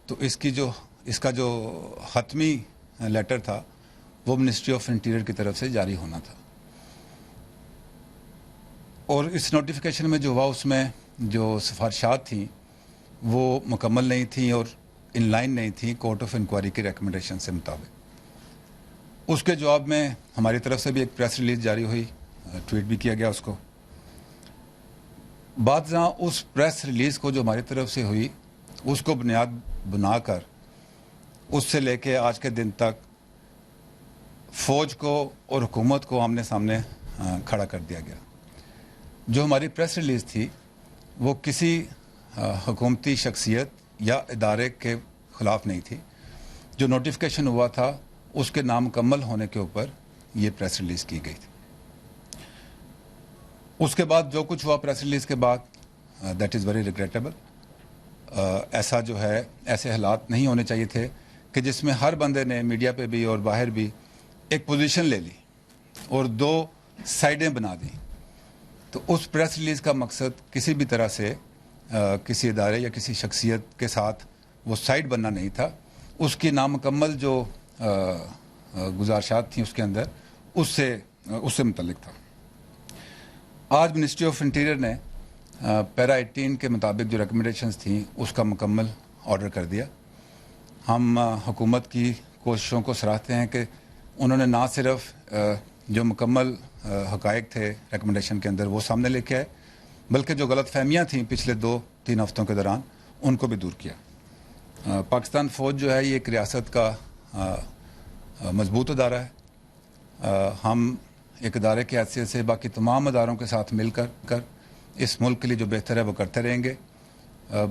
تو اس کا جو حتمی لیٹر تھا وہ منسٹری آف انٹیریئر کی طرف سے جاری ہونا تھا. اور اس نوٹیفیکیشن میں جو ہوا اس میں جو سفارشات تھیں وہ مکمل نہیں تھیں اور ان لائن نہیں تھیں کورٹ آف انکوائری کی ریکمنڈیشن سے مطابق. اس کے جواب میں ہماری طرف سے بھی ایک پریس ریلیز جاری ہوئی, ٹویٹ بھی کیا گیا اس کو. بعد جہاں اس پریس ریلیز کو جو ہماری طرف سے ہوئی اس کو بنیاد بنا کر اس سے لے کے آج کے دن تک فوج کو اور حکومت کو آمنے سامنے کھڑا کر دیا گیا. جو ہماری پریس ریلیز تھی وہ کسی حکومتی شخصیت یا ادارے کے خلاف نہیں تھی. جو نوٹیفیکیشن ہوا تھا اس کے نامکمل ہونے کے اوپر یہ پریس ریلیز کی گئی تھی. اس کے بعد جو کچھ ہوا پریس ریلیز کے بعد دیٹ از ویری ریگریٹیبل. ایسا جو ہے ایسے حالات نہیں ہونے چاہیے تھے کہ جس میں ہر بندے نے میڈیا پہ بھی اور باہر بھی ایک پوزیشن لے لی اور دو سائڈیں بنا دیں. تو اس پریس ریلیز کا مقصد کسی بھی طرح سے کسی ادارے یا کسی شخصیت کے ساتھ وہ سائڈ بننا نہیں تھا. اس کی نامکمل جو گزارشات تھیں اس کے اندر اس سے متعلق تھا. آج منسٹری آف انٹیریئر نے پیرا 18 کے مطابق جو ریکمنڈیشنز تھیں اس کا مکمل آرڈر کر دیا. ہم حکومت کی کوششوں کو سراہتے ہیں کہ انہوں نے نہ صرف جو مکمل حقائق تھے ریکمنڈیشن کے اندر وہ سامنے لے کے آئے بلکہ جو غلط فہمیاں تھیں پچھلے 2-3 ہفتوں کے دوران ان کو بھی دور کیا. پاکستان فوج جو ہے یہ ایک ریاست کا مضبوط ادارہ ہے. ہم ایک ادارے کی حیثیت سے باقی تمام اداروں کے ساتھ مل کر اس ملک کے لیے جو بہتر ہے وہ کرتے رہیں گے.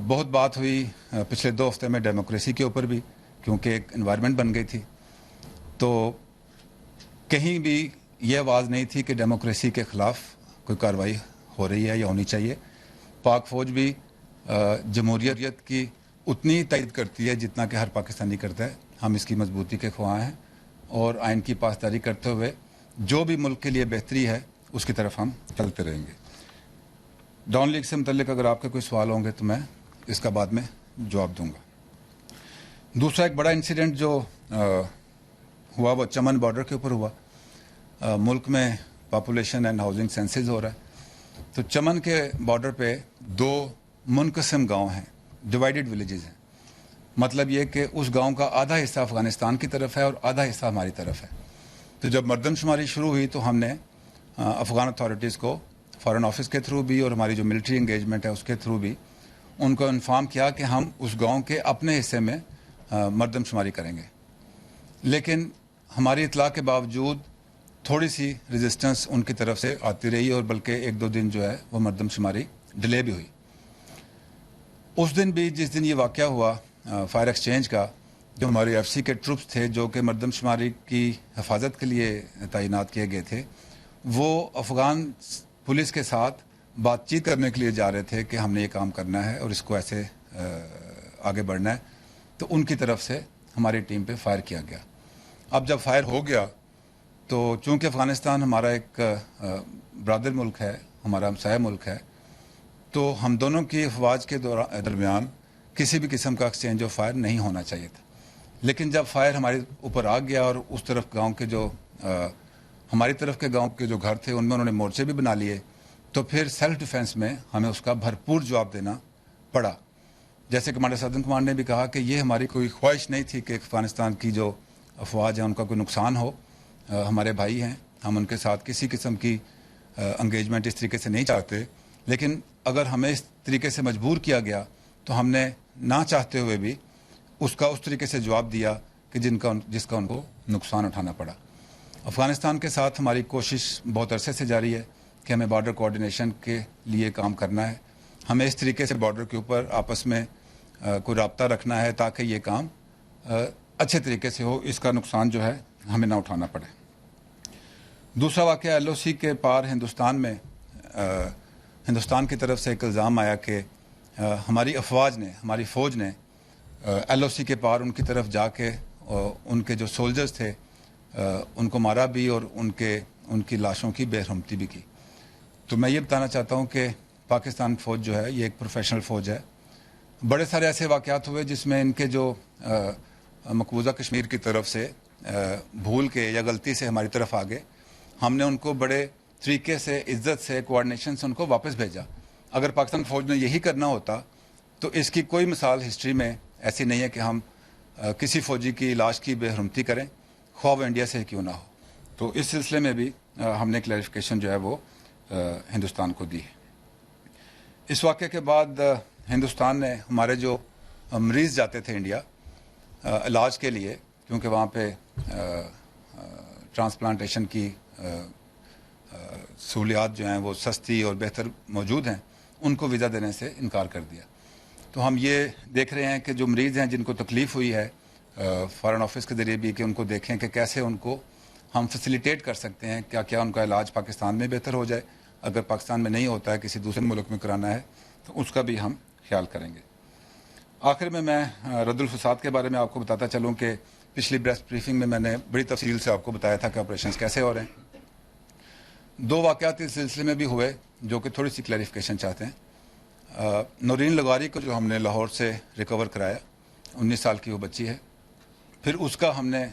بہت بات ہوئی پچھلے 2 ہفتے میں ڈیموکریسی کے اوپر بھی کیونکہ ایک انوائرمنٹ بن گئی تھی. تو کہیں بھی یہ آواز نہیں تھی کہ ڈیموکریسی کے خلاف کوئی کارروائی ہو رہی ہے یا ہونی چاہیے. پاک فوج بھی جمہوریت کی اتنی تائید کرتی ہے جتنا کہ ہر پاکستانی کرتا ہے. ہم اس کی مضبوطی کے خواہاں ہیں اور آئین کی پاسداری کرتے ہوئے جو بھی ملک کے لیے بہتری ہے اس کی طرف ہم چلتے رہیں گے. ڈاؤن لیگ سے متعلق اگر آپ کے کوئی سوال ہوں گے تو میں اس کا بعد میں جواب دوں گا. دوسرا ایک بڑا انسیڈنٹ جو ہوا وہ چمن بارڈر کے اوپر ہوا. ملک میں پاپولیشن اینڈ ہاؤسنگ سینسز ہو رہا ہے. تو چمن کے بارڈر پہ 2 منقسم گاؤں ہیں, ڈیوائیڈڈ ولیجز ہیں. مطلب یہ کہ اس گاؤں کا آدھا حصہ افغانستان کی طرف ہے اور آدھا حصہ ہماری طرف ہے. تو جب مردم شماری شروع ہوئی تو ہم نے افغان اتھارٹیز کو فارن آفس کے تھرو بھی اور ہماری جو ملٹری انگیجمنٹ ہے اس کے تھرو بھی ان کو انفارم کیا کہ ہم اس گاؤں کے اپنے حصے میں مردم شماری کریں گے. لیکن ہماری اطلاع کے باوجود تھوڑی سی ریزسٹنس ان کی طرف سے آتی رہی اور بلکہ 1-2 دن جو ہے وہ مردم شماری ڈیلے بھی ہوئی. اس دن بھی جس دن یہ واقعہ ہوا فائر ایکسچینج کا, جو ہمارے ایف سی کے ٹروپس تھے جو کہ مردم شماری کی حفاظت کے لیے تعینات کیے گئے تھے, وہ افغان پولیس کے ساتھ بات چیت کرنے کے لیے جا رہے تھے کہ ہم نے یہ کام کرنا ہے اور اس کو ایسے آگے بڑھنا ہے. تو ان کی طرف سے ہماری ٹیم پہ فائر کیا گیا. اب جب فائر ہو گیا تو چونکہ افغانستان ہمارا ایک برادر ملک ہے, ہمارا ہمسایہ ملک ہے, تو ہم دونوں کی افواج کے درمیان کسی بھی قسم کا ایکسچینج آف فائر نہیں ہونا چاہیے تھا. لیکن جب فائر ہمارے اوپر آ گیا اور اس طرف گاؤں کے جو ہماری طرف کے گاؤں کے جو گھر تھے ان میں انہوں نے مورچے بھی بنا لیے, تو پھر سیلف ڈیفنس میں ہمیں اس کا بھرپور جواب دینا پڑا. جیسے کمانڈر سدن کمانڈ نے بھی کہا کہ یہ ہماری کوئی خواہش نہیں تھی کہ افغانستان کی جو افواج ہیں ان کا کوئی نقصان ہو. ہمارے بھائی ہیں, ہم ان کے ساتھ کسی قسم کی انگیجمنٹ اس طریقے سے نہیں چاہتے. لیکن اگر ہمیں اس طریقے سے مجبور کیا گیا تو ہم نے نہ چاہتے ہوئے بھی اس کا اس طریقے سے جواب دیا کہ جس کا ان کو نقصان اٹھانا پڑا. افغانستان کے ساتھ ہماری کوشش بہت عرصے سے جاری ہے کہ ہمیں بارڈر کوآرڈینیشن کے لیے کام کرنا ہے. ہمیں اس طریقے سے بارڈر کے اوپر آپس میں کوئی رابطہ رکھنا ہے تاکہ یہ کام اچھے طریقے سے ہو, اس کا نقصان جو ہے ہمیں نہ اٹھانا پڑے. دوسرا واقعہ ایل او سی کے پار ہندوستان میں ہندوستان کی طرف سے ایک الزام آیا کہ ہماری افواج نے, ہماری فوج نے ایل او سی کے پار ان کی طرف جا کے ان کے جو سولجرز تھے ان کو مارا بھی اور ان کی لاشوں کی بے رحمتی بھی کی. تو میں یہ بتانا چاہتا ہوں کہ پاکستان فوج جو ہے یہ ایک پروفیشنل فوج ہے. بڑے سارے ایسے واقعات ہوئے جس میں ان کے جو مقبوضہ کشمیر کی طرف سے بھول کے یا غلطی سے ہماری طرف آ گئے. ہم نے ان کو بڑے طریقے سے عزت سے کوآرڈینیشن سے ان کو واپس بھیجا. اگر پاکستان فوج نے یہی کرنا ہوتا تو اس کی کوئی مثال ہسٹری میں ایسی نہیں ہے کہ ہم کسی فوجی کی لاش کی بے حرمتی کریں, خواہ وہ انڈیا سے کیوں نہ ہو. تو اس سلسلے میں بھی ہم نے کلیریفیکیشن جو ہے وہ ہندوستان کو دی ہے. اس واقعے کے بعد ہندوستان نے ہمارے جو مریض جاتے تھے انڈیا علاج کے لیے, کیونکہ وہاں پہ ٹرانسپلانٹیشن کی سہولیات جو ہیں وہ سستی اور بہتر موجود ہیں, ان کو ویزا دینے سے انکار کر دیا. تو ہم یہ دیکھ رہے ہیں کہ جو مریض ہیں جن کو تکلیف ہوئی ہے فارن آفس کے ذریعے بھی, کہ ان کو دیکھیں کہ کیسے ان کو ہم فیسیلیٹیٹ کر سکتے ہیں, کیا کیا ان کا علاج پاکستان میں بہتر ہو جائے. اگر پاکستان میں نہیں ہوتا ہے, کسی دوسرے ملک میں کرانا ہے, تو اس کا بھی ہم خیال کریں گے. آخر میں رد الفساد کے بارے میں آپ کو بتاتا چلوں کہ پچھلی پریس بریفنگ میں نے بڑی تفصیل سے آپ کو بتایا تھا کہ آپریشنز کیسے ہو رہے ہیں. 2 واقعات اس سلسلے میں بھی ہوئے جو کہ تھوڑی سی کلیریفیکیشن چاہتے ہیں. نورین لغاری کو جو ہم نے لاہور سے ریکور کرایا, 19 سال کی وہ بچی ہے. پھر اس کا ہم نے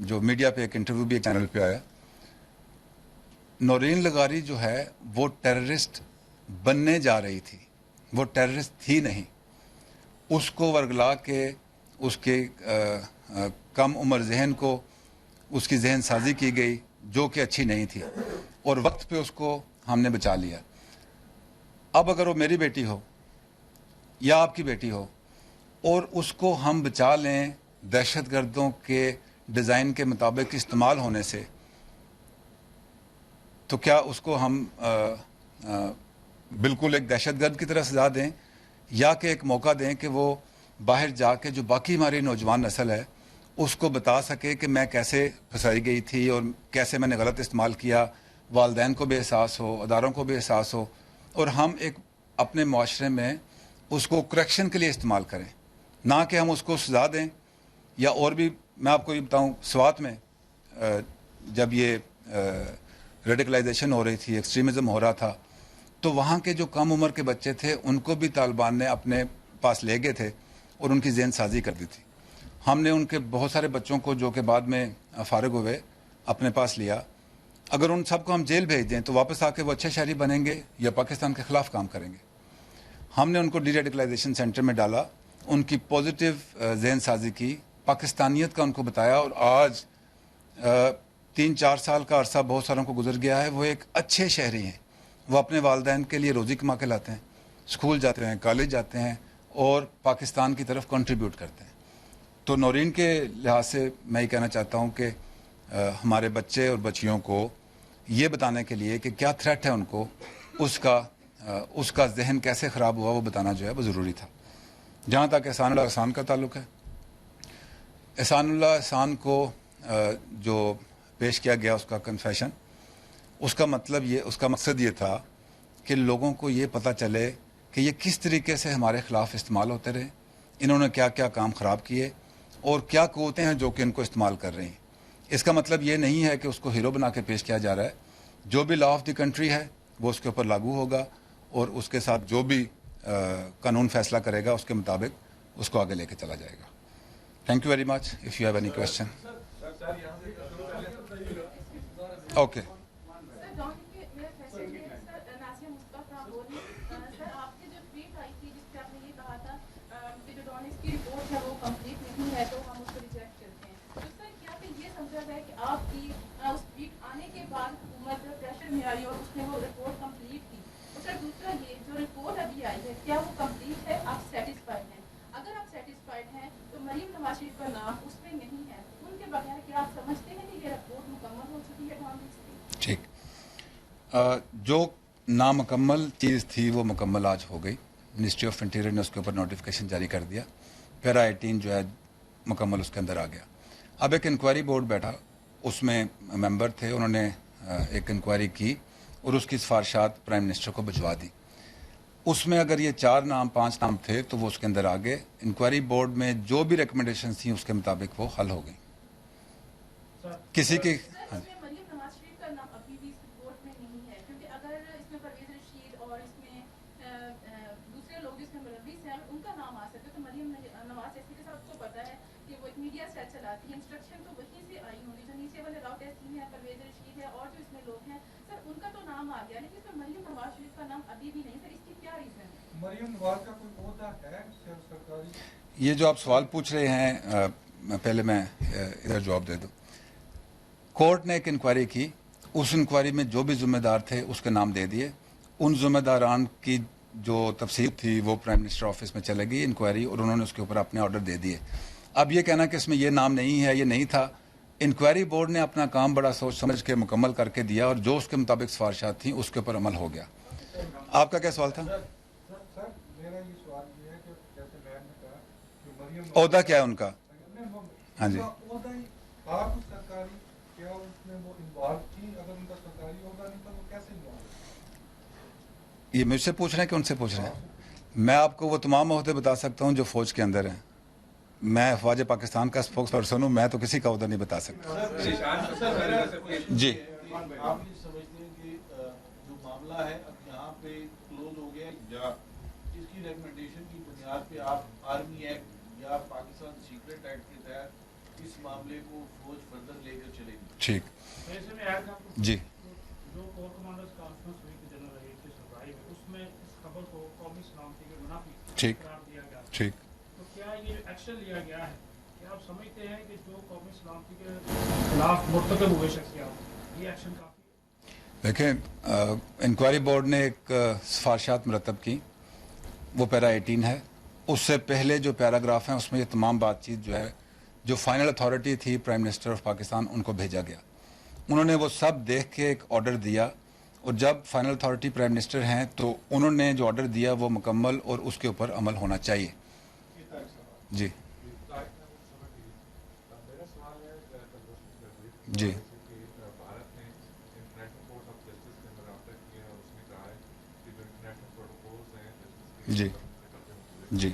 جو میڈیا پہ ایک انٹرویو بھی ایک چینل پہ آیا. نورین لغاری جو ہے وہ ٹیررسٹ بننے جا رہی تھی, وہ ٹیررسٹ تھی نہیں. اس کو ورگلا کے اس کے کم عمر ذہن کو اس کی ذہن سازی کی گئی جو کہ اچھی نہیں تھی, اور وقت پہ اس کو ہم نے بچا لیا. اب اگر وہ میری بیٹی ہو یا آپ کی بیٹی ہو اور اس کو ہم بچا لیں دہشت گردوں کے ڈیزائن کے مطابق استعمال ہونے سے, تو کیا اس کو ہم بالکل ایک دہشت گرد کی طرح سزا دیں, یا کہ ایک موقع دیں کہ وہ باہر جا کے جو باقی ہماری نوجوان نسل ہے اس کو بتا سکے کہ میں کیسے پھنسائی گئی تھی اور کیسے میں نے غلط استعمال کیا, والدین کو بھی احساس ہو, اداروں کو بھی احساس ہو, اور ہم ایک اپنے معاشرے میں اس کو کریکشن کے لیے استعمال کریں, نہ کہ ہم اس کو سزا دیں. یا اور بھی میں آپ کو یہ بتاؤں, سوات میں جب یہ ریڈیکلائزیشن ہو رہی تھی, ایکسٹریمزم ہو رہا تھا, تو وہاں کے جو کم عمر کے بچے تھے ان کو بھی طالبان نے اپنے پاس لے گئے تھے اور ان کی ذہن سازی کر دی تھی. ہم نے ان کے بہت سارے بچوں کو جو کہ بعد میں فارغ ہوئے اپنے پاس لیا. اگر ان سب کو ہم جیل بھیج دیں تو واپس آ کے وہ اچھے شہری بنیں گے یا پاکستان کے خلاف کام کریں گے. ہم نے ان کو ڈی ریڈیکلائزیشن سینٹر میں ڈالا, ان کی پازیٹیو ذہن سازی کی, پاکستانیت کا ان کو بتایا, اور آج 3-4 سال کا عرصہ بہت ساروں کو گزر گیا ہے, وہ ایک اچھے شہری ہیں. وہ اپنے والدین کے لیے روزی کما کے لاتے ہیں, اسکول جاتے ہیں, کالج جاتے ہیں, اور پاکستان کی طرف کنٹریبیوٹ کرتے ہیں. تو نورین کے لحاظ سے میں یہ کہنا چاہتا ہوں کہ ہمارے بچے اور بچیوں کو یہ بتانے کے لیے کہ کیا تھریٹ ہے ان کو, اس کا ذہن کیسے خراب ہوا, وہ بتانا جو ہے وہ ضروری تھا. جہاں تک احسان اللہ احسان کا تعلق ہے, احسان اللہ احسان کو جو پیش کیا گیا اس کا کنفیشن, اس کا مطلب یہ, اس کا مقصد یہ تھا کہ لوگوں کو یہ پتہ چلے کہ یہ کس طریقے سے ہمارے خلاف استعمال ہوتے رہے, انہوں نے کیا کیا کام خراب کیے, اور کیا قوتیں ہیں جو کہ ان کو استعمال کر رہی ہیں. اس کا مطلب یہ نہیں ہے کہ اس کو ہیرو بنا کے پیش کیا جا رہا ہے. جو بھی لا آف دی کنٹری ہے وہ اس کے اوپر لاگو ہوگا, اور اس کے ساتھ جو بھی قانون فیصلہ کرے گا اس کے مطابق اس کو آگے لے کے چلا جائے گا. Thank you very much. If you have any question. Okay. ٹھیک, جو نامکمل چیز تھی وہ مکمل آج ہو گئی. منسٹری آف انٹیریئر نے اس کے اوپر نوٹیفیکیشن جاری کر دیا. پیرا 18 جو ہے مکمل اس کے اندر آ گیا. اب ایک انکوائری بورڈ بیٹھا, اس میں ممبر تھے, انہوں نے ایک انکوائری کی اور اس کی سفارشات پرائم منسٹر کو بھجوا دی. اس میں اگر یہ 4 نام 5 نام تھے تو وہ اس کے اندر آ گئے. انکوائری بورڈ میں جو بھی ریکمنڈیشنز تھیں اس کے مطابق وہ حل ہو گئی. کسی کی کا نام آ سکتا ہے. تو مریم نواز جیسے کہ سب کو پتا ہے کہ وہ ایک میڈیا سیٹ چلاتی ہے, انسٹرکشن تو وہیں سے آئی ہوں گی. جو نیچے والے راؤ تحسین ہے, پرویز رشید ہے, اور جو اس میں لوگ ہیں سر, ان کا تو نام آ گیا, لیکن سر مریم نواز شریف کا نام ابھی بھی نہیں. سر اس کی کیا ریزن ہے؟ مریم نواز کا کوئی عہدہ ہے سرکاری؟ یہ جو آپ سوال پوچھ رہے ہیں, پہلے میں ادھر جواب دے دوں. کورٹ نے ایک انکوائری کی, اس انکوائری میں جو بھی ذمہ دار تھے اس کے نام دے دیے. ان ذمہ داران کی جو تفصیل تھی وہ پرائم منسٹر آفس میں چلے گئی انکوائری, اور انہوں نے اس کے اوپر اپنے آرڈر دے دیے. اب یہ کہنا کہ اس میں یہ نام نہیں ہے, یہ نہیں تھا, انکوائری بورڈ نے اپنا کام بڑا سوچ سمجھ کے مکمل کر کے دیا, اور جو اس کے مطابق سفارشات تھیں اس کے اوپر عمل ہو گیا. آپ کا کیا سوال تھا؟ سر میرا یہ سوال یہ ہے کہ جیسے میں نے کہا کہ مریم عہدہ کیا ہے ان کا؟ ہاں جی, عہدہ ہی آپ سرکاری, کیا اس میں وہ انوالو تھی؟ اگر ان کا سرکاری عہدہ نہیں تھا وہ کیسے انوالو؟ یہ مجھ سے پوچھ رہے ہیں کہ ان سے پوچھ رہے ہیں؟ میں آپ کو وہ تمام عہدے بتا سکتا ہوں جو فوج کے اندر ہیں. میں افواج پاکستان کا اسپوکس پرسن ہوں, میں تو کسی کا عہدہ نہیں بتا سکتا. جی آپ یہ سمجھتے ہیں کہ جو معاملہ ہے اب یہاں پہ کلوز ہو گیا, یا اس کی ریکمنڈیشن کی بنیاد پہ آپ آرمی ایکٹ یا پاکستان سیکرٹ ایکٹ کے تحت اس معاملے کو فوج فردر لے کر چلے گی؟ ٹھیک. ایسے میں ایڈ کروں جی, جو کور کمانڈرز کانفرنس ہوئی تھی جنرل رحیل کی صدارت میں, اس میں اس خبر کو قومی سلامتی کے منافی ٹھیک قرار دیا گیا. ٹھیک. تو کیا یہ ایکشن لیا گیا ہے؟ کیا آپ سمجھتے ہیں کہ جو قومی سلامتی کے خلاف مرتکب ہوئے شخصیات, یہ ایکشن کافی ہے؟ دیکھیں, انکوائری بورڈ نے ایک سفارشات مرتب کی, وہ پیرا 18 ہے. اس سے پہلے جو پیراگراف ہیں اس میں یہ تمام بات چیت جو ہے, جو فائنل اتھارٹی تھی پرائم منسٹر آف پاکستان, ان کو بھیجا گیا. انہوں نے وہ سب دیکھ کے ایک آرڈر دیا, اور جب فائنل اتھارٹی پرائم منسٹر ہیں تو انہوں نے جو آرڈر دیا وہ مکمل اور اس کے اوپر عمل ہونا چاہیے. جی جی جی جی.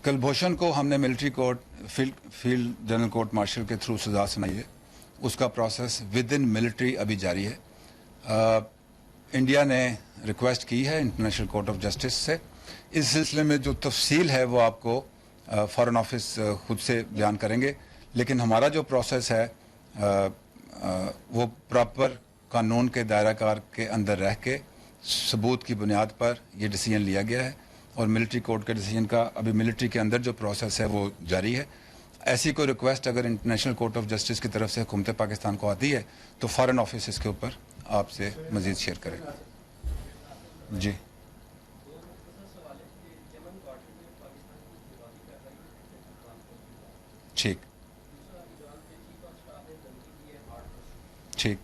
کلبھوشن کو ہم نے military court field general court marshal K through سزا سنائی ہے. اس کا پروسیس ود ان ملٹری ابھی جاری ہے. انڈیا نے ریکویسٹ کی ہے انٹرنیشنل کورٹ آف جسٹس سے. اس سلسلے میں جو تفصیل ہے وہ آپ کو فارن آفس خود سے بیان کریں گے, لیکن ہمارا جو پروسیس ہے وہ پراپر قانون کے دائرہ کار کے اندر رہ کے ثبوت کی بنیاد پر یہ ڈیسیژن لیا گیا ہے, اور ملٹری کورٹ کے ڈیسیژن کا ابھی ملٹری کے اندر جو پروسیس ہے وہ جاری ہے. ایسی کوئی ریکویسٹ اگر انٹرنیشنل کورٹ آف جسٹس کی طرف سے حکومت پاکستان کو آتی ہے تو فارن آفس اس کے اوپر آپ سے مزید شیئر کرے گا. جی ٹھیک ٹھیک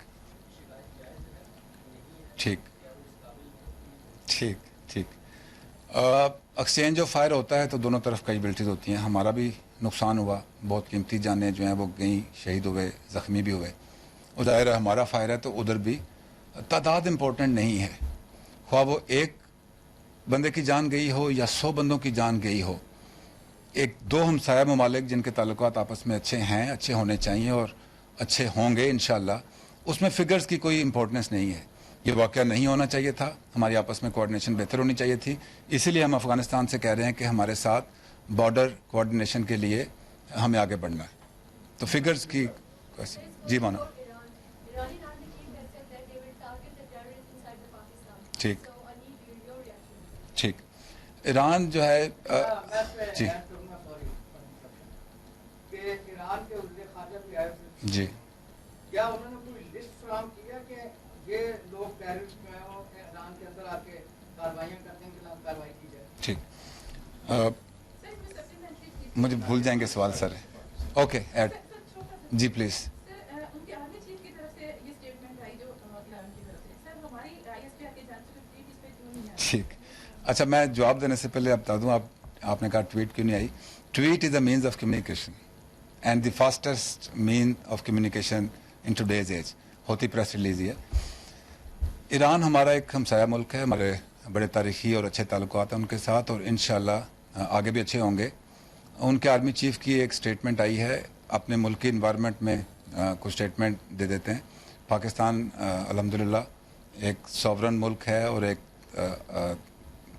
ٹھیک ٹھیک ٹھیک. ایکسچینج آف فائر ہوتا ہے تو دونوں طرف کیپبلٹیز ہوتی ہیں. ہمارا بھی نقصان ہوا, بہت قیمتی جانیں جو ہیں وہ گئیں, شہید ہوئے, زخمی بھی ہوئے. اور ظاہر ہے ہمارا فائر ہے تو ادھر بھی تعداد امپورٹنٹ نہیں ہے, خواہ وہ ایک بندے کی جان گئی ہو یا 100 بندوں کی جان گئی ہو. ایک دو ہمسایہ ممالک جن کے تعلقات آپس میں اچھے ہیں, اچھے ہونے چاہیے اور اچھے ہوں گے انشاءاللہ, اس میں فگرز کی کوئی امپورٹنس نہیں ہے. یہ واقعہ نہیں ہونا چاہیے تھا, ہماری آپس میں کوآرڈینیشن بہتر ہونی چاہیے تھی. اسی لیے ہم افغانستان سے کہہ رہے ہیں کہ ہمارے ساتھ بارڈر کوآرڈینیشن کے لیے ہمیں آگے بڑھنا ہے. تو فگرز کی جی مانا ٹھیک ٹھیک. ایران جو ہے جی جی کیا انہوں نے کوئی لسٹ فراہم کیا کہ یہ لوگ ٹیررسٹ جو ہیں وہ ایران کے اندر آ کے کاروائیاں کرنے کے خلاف کارروائی کی جائے؟ ٹھیک. مجھے بھول جائیں گے سوال سر. اوکے ایڈ جی پلیز. ٹھیک. اچھا میں جواب دینے سے پہلے بتا دوں, آپ نے کہا ٹویٹ کیوں نہیں آئی. Tweet is a means of communication and the fastest mean of communication in today's age. ہوتی پریس ریلیز ہی ہے. ایران ہمارا ایک ہمسایہ ملک ہے, ہمارے بڑے تاریخی اور اچھے تعلقات ہیں ان کے ساتھ, اور انشاءاللہ آگے بھی اچھے ہوں گے. ان کے آرمی چیف کی ایک سٹیٹمنٹ آئی ہے, اپنے ملک کی انوائرمنٹ میں کچھ سٹیٹمنٹ دے دیتے ہیں. پاکستان الحمدللہ ایک سوورن ملک ہے اور ایک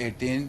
18